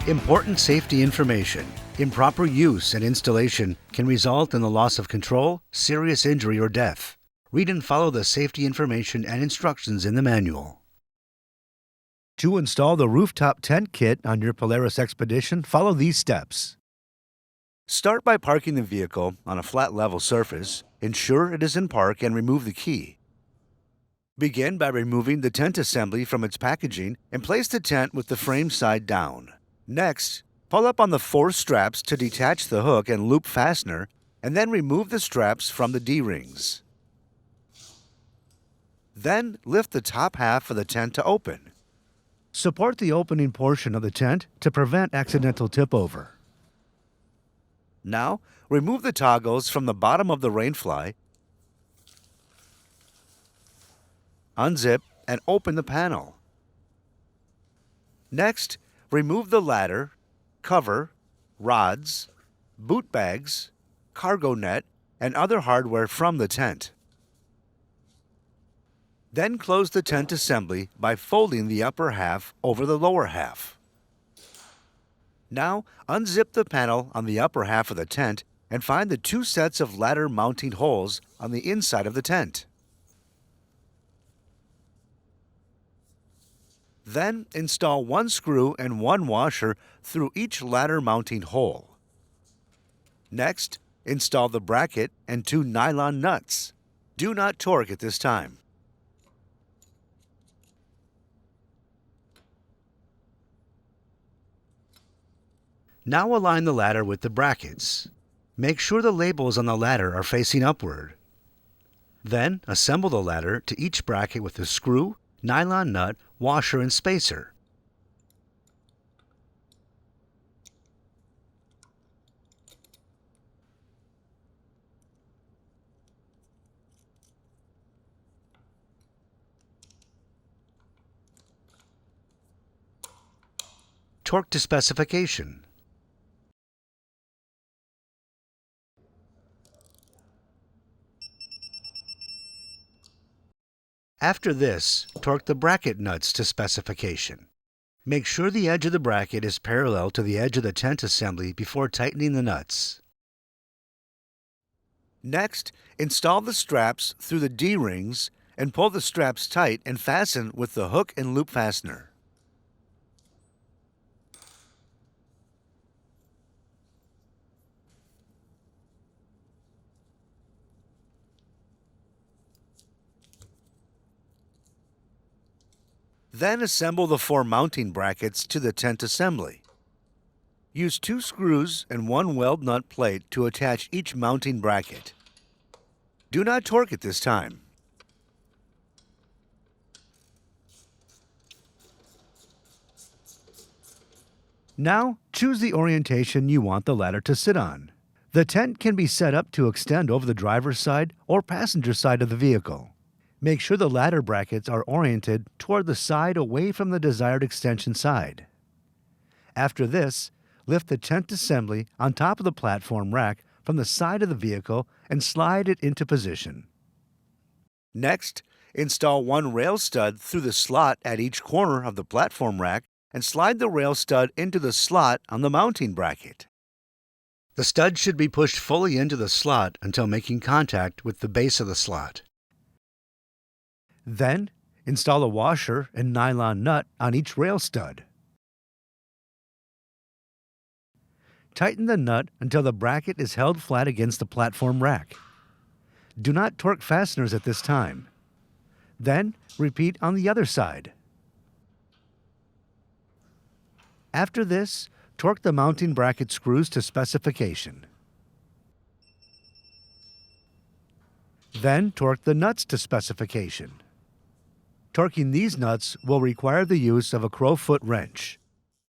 Important safety information. Improper use and installation can result in the loss of control, serious injury, or death. Read and follow the safety information and instructions in the manual. To install the rooftop tent kit on your Polaris XPEDITION, follow these steps. Start by parking the vehicle on a flat level surface. Ensure it is in park and remove the key. Begin by removing the tent assembly from its packaging and place the tent with the frame side down. Next, pull up on the 4 straps to detach the hook and loop fastener, and then remove the straps from the D-rings. Then lift the top half of the tent to open. Support the opening portion of the tent to prevent accidental tip-over. Now, remove the toggles from the bottom of the rainfly, unzip, and open the panel. Next, remove the ladder, cover, rods, boot bags, cargo net, and other hardware from the tent. Then close the tent assembly by folding the upper half over the lower half. Now, unzip the panel on the upper half of the tent and find the 2 sets of ladder mounting holes on the inside of the tent. Then install 1 screw and 1 washer through each ladder mounting hole. Next, install the bracket and 2 nylon nuts. Do not torque at this time. Now align the ladder with the brackets. Make sure the labels on the ladder are facing upward. Then assemble the ladder to each bracket with a screw, nylon nut, washer, and spacer. Torque to specification. After this, torque the bracket nuts to specification. Make sure the edge of the bracket is parallel to the edge of the tent assembly before tightening the nuts. Next, install the straps through the D-rings and pull the straps tight and fasten with the hook and loop fastener. Then assemble the 4 mounting brackets to the tent assembly. Use 2 screws and 1 weld nut plate to attach each mounting bracket. Do not torque at this time. Now, choose the orientation you want the ladder to sit on. The tent can be set up to extend over the driver's side or passenger side of the vehicle. Make sure the ladder brackets are oriented toward the side away from the desired extension side. After this, lift the tent assembly on top of the platform rack from the side of the vehicle and slide it into position. Next, install 1 rail stud through the slot at each corner of the platform rack and slide the rail stud into the slot on the mounting bracket. The stud should be pushed fully into the slot until making contact with the base of the slot. Then, install a washer and nylon nut on each rail stud. Tighten the nut until the bracket is held flat against the platform rack. Do not torque fasteners at this time. Then, repeat on the other side. After this, torque the mounting bracket screws to specification. Then, torque the nuts to specification. Torquing these nuts will require the use of a crowfoot wrench.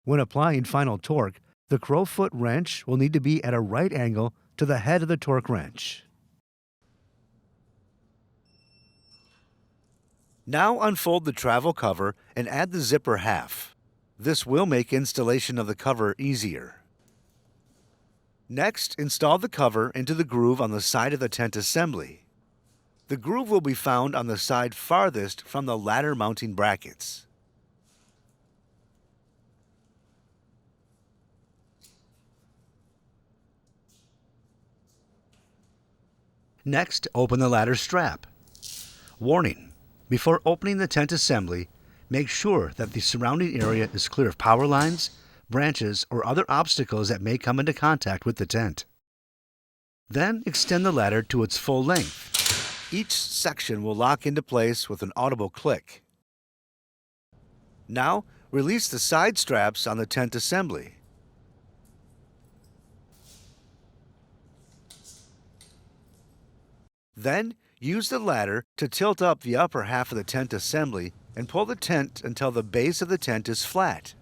When applying final torque, the crowfoot wrench will need to be at a right angle to the head of the torque wrench. Now unfold the travel cover and add the zipper half. This will make installation of the cover easier. Next, install the cover into the groove on the side of the tent assembly. The groove will be found on the side farthest from the ladder mounting brackets. Next, open the ladder strap. Warning: before opening the tent assembly, make sure that the surrounding area is clear of power lines, branches, or other obstacles that may come into contact with the tent. Then extend the ladder to its full length. Each section will lock into place with an audible click. Now, release the side straps on the tent assembly. Then, use the ladder to tilt up the upper half of the tent assembly and pull the tent until the base of the tent is flat.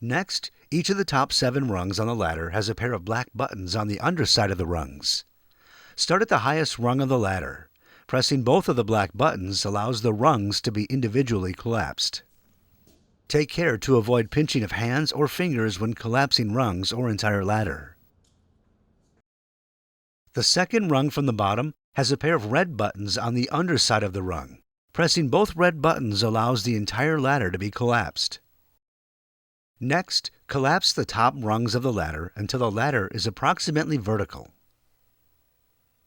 Next, each of the top 7 rungs on the ladder has a pair of black buttons on the underside of the rungs. Start at the highest rung of the ladder. Pressing both of the black buttons allows the rungs to be individually collapsed. Take care to avoid pinching of hands or fingers when collapsing rungs or entire ladder. The second rung from the bottom has a pair of red buttons on the underside of the rung. Pressing both red buttons allows the entire ladder to be collapsed. Next, collapse the top rungs of the ladder until the ladder is approximately vertical.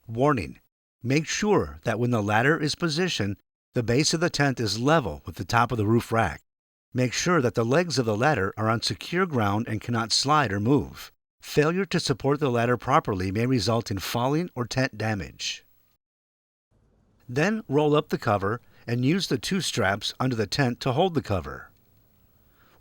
Warning: make sure that when the ladder is positioned, the base of the tent is level with the top of the roof rack. Make sure that the legs of the ladder are on secure ground and cannot slide or move. Failure to support the ladder properly may result in falling or tent damage. Then roll up the cover and use the 2 straps under the tent to hold the cover.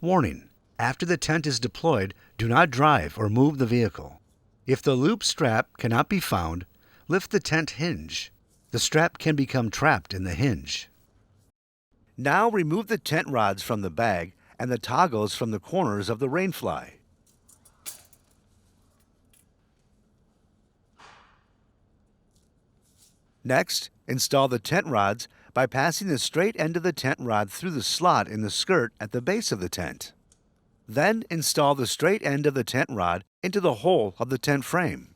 Warning: after the tent is deployed, do not drive or move the vehicle. If the loop strap cannot be found, lift the tent hinge. The strap can become trapped in the hinge. Now remove the tent rods from the bag and the toggles from the corners of the rainfly. Next, install the tent rods by passing the straight end of the tent rod through the slot in the skirt at the base of the tent. Then install the straight end of the tent rod into the hole of the tent frame.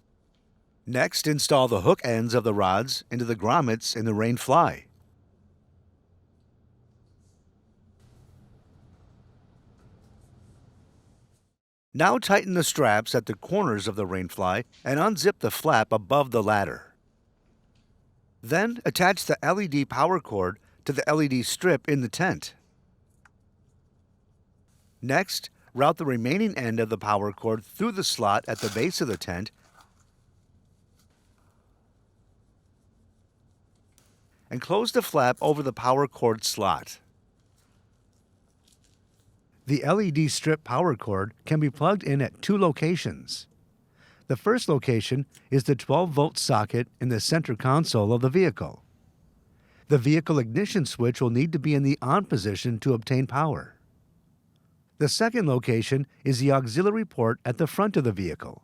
Next, install the hook ends of the rods into the grommets in the rain fly. Now tighten the straps at the corners of the rain fly and unzip the flap above the ladder. Then attach the LED power cord to the LED strip in the tent. Next, route the remaining end of the power cord through the slot at the base of the tent and close the flap over the power cord slot. The LED strip power cord can be plugged in at 2 locations. The first location is the 12-volt socket in the center console of the vehicle. The vehicle ignition switch will need to be in the on position to obtain power. The second location is the auxiliary port at the front of the vehicle.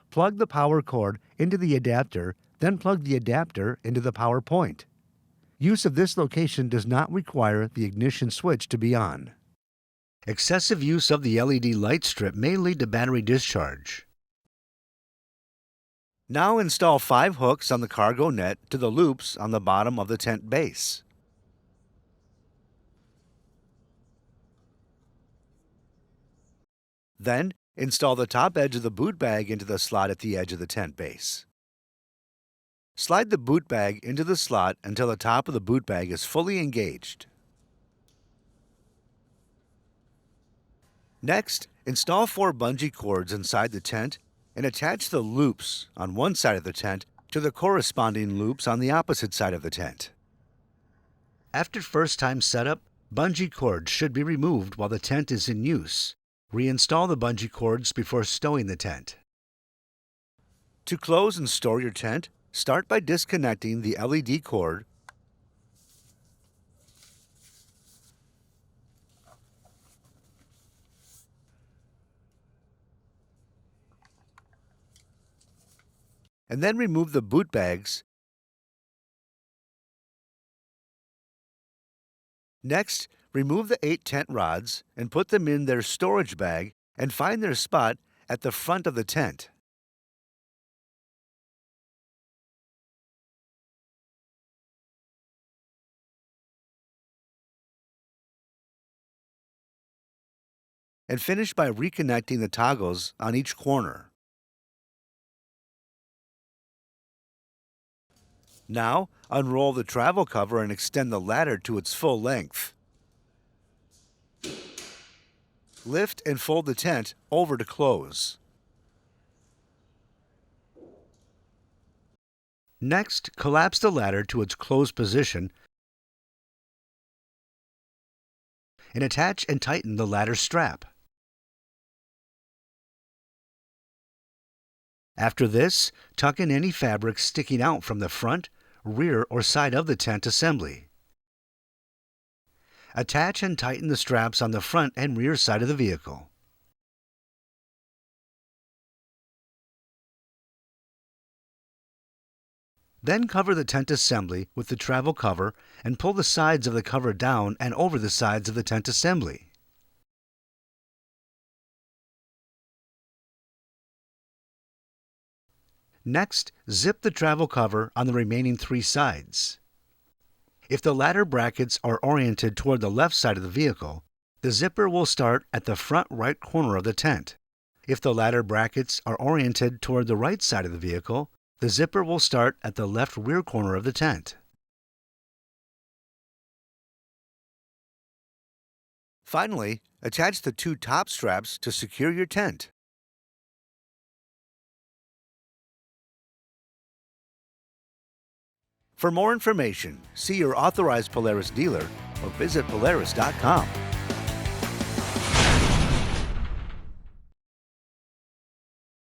Plug the power cord into the adapter, then plug the adapter into the power point. Use of this location does not require the ignition switch to be on. Excessive use of the LED light strip may lead to battery discharge. Now install 5 hooks on the cargo net to the loops on the bottom of the tent base. Then, install the top edge of the boot bag into the slot at the edge of the tent base. Slide the boot bag into the slot until the top of the boot bag is fully engaged. Next, install 4 bungee cords inside the tent and attach the loops on one side of the tent to the corresponding loops on the opposite side of the tent. After first-time setup, bungee cords should be removed while the tent is in use. Reinstall the bungee cords before stowing the tent. To close and store your tent, start by disconnecting the LED cord and then remove the boot bags. Next, remove the 8 tent rods and put them in their storage bag and find their spot at the front of the tent. And finish by reconnecting the toggles on each corner. Now, unroll the travel cover and extend the ladder to its full length. Lift and fold the tent over to close. Next, collapse the ladder to its closed position and attach and tighten the ladder strap. After this, tuck in any fabric sticking out from the front, rear, or side of the tent assembly. Attach and tighten the straps on the front and rear side of the vehicle. Then cover the tent assembly with the travel cover and pull the sides of the cover down and over the sides of the tent assembly. Next, zip the travel cover on the remaining 3 sides. If the ladder brackets are oriented toward the left side of the vehicle, the zipper will start at the front right corner of the tent. If the ladder brackets are oriented toward the right side of the vehicle, the zipper will start at the left rear corner of the tent. Finally, attach the 2 top straps to secure your tent. For more information, see your authorized Polaris dealer or visit Polaris.com.